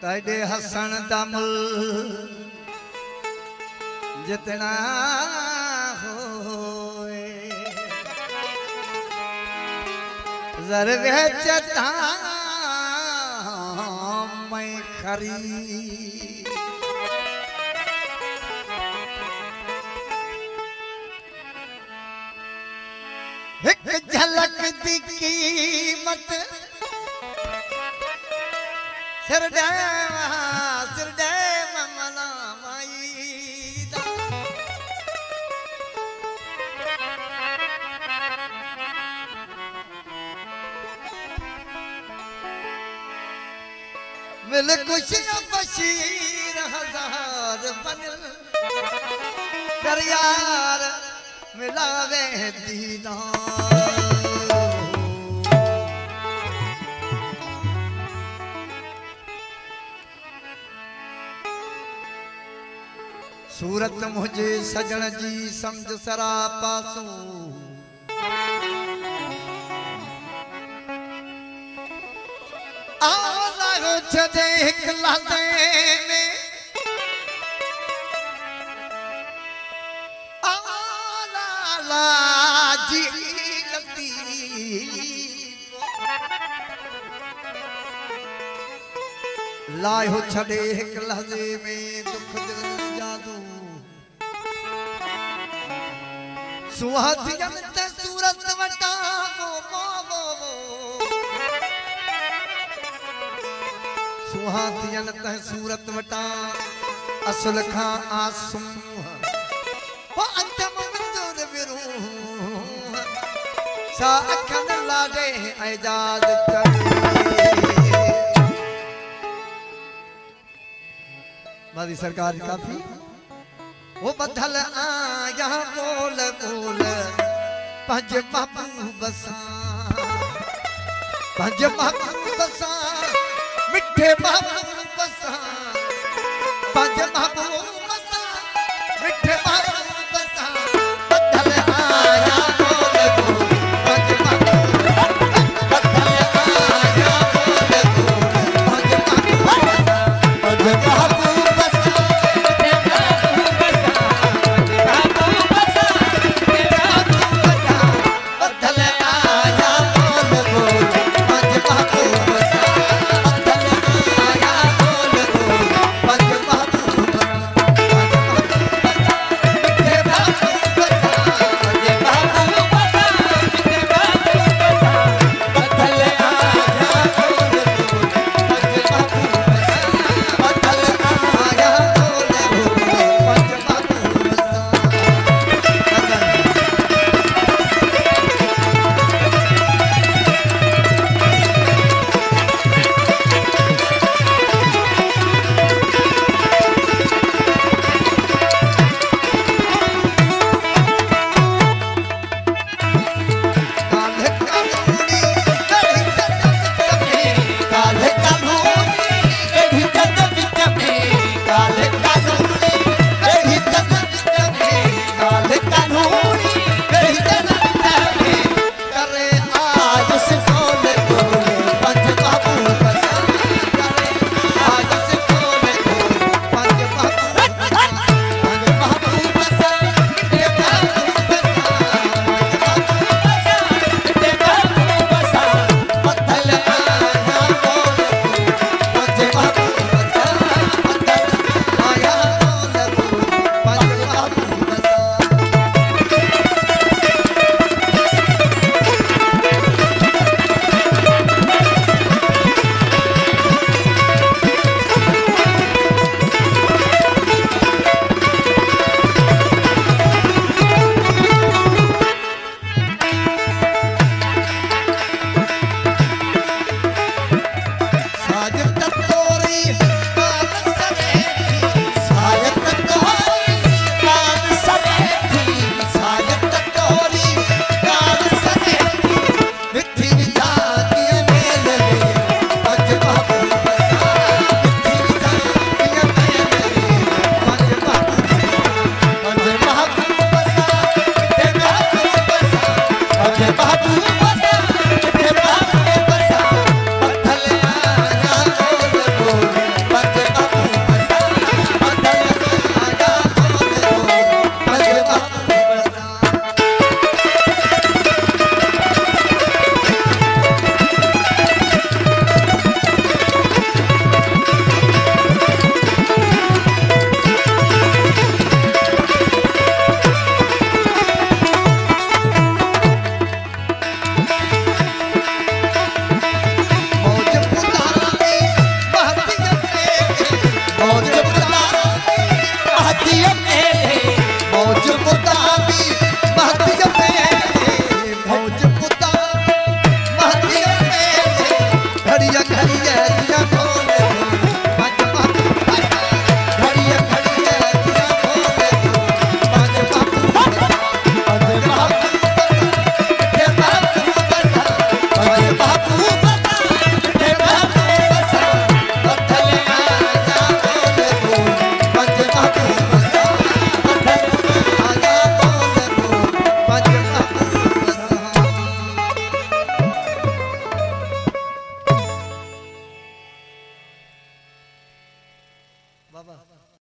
ताडे हसन दमुल जितना होए जरवे चता मैं खरी एक झलक दी कीमत सिरडे ममला माई दा मिल खुशियां बशीर हजार बनल कर यार मिलावे दीदार सूरत मुझे सजन जी समझ सरा पासू आला छदे एक लाते में आला जी लगती लायो छदे एक लहजे में दुख दिल सुहाथियन ते सूरत वटा वो सुहाथियन ते सूरत वटा असल खां आसम वो अंतम मंजूर बिरू सा अखन लाडे एजाज करे मादी सरकार काफी वो बदल आया बोल बोल पंज बाबू बसा पंज बाबू बसा मिठे बाबू बसा पंज बाबू बसा मिठे बाबू बसा बदल आया बोल बोल पंज बाबू बदल आया बोल बोल पंज बाबू बाबा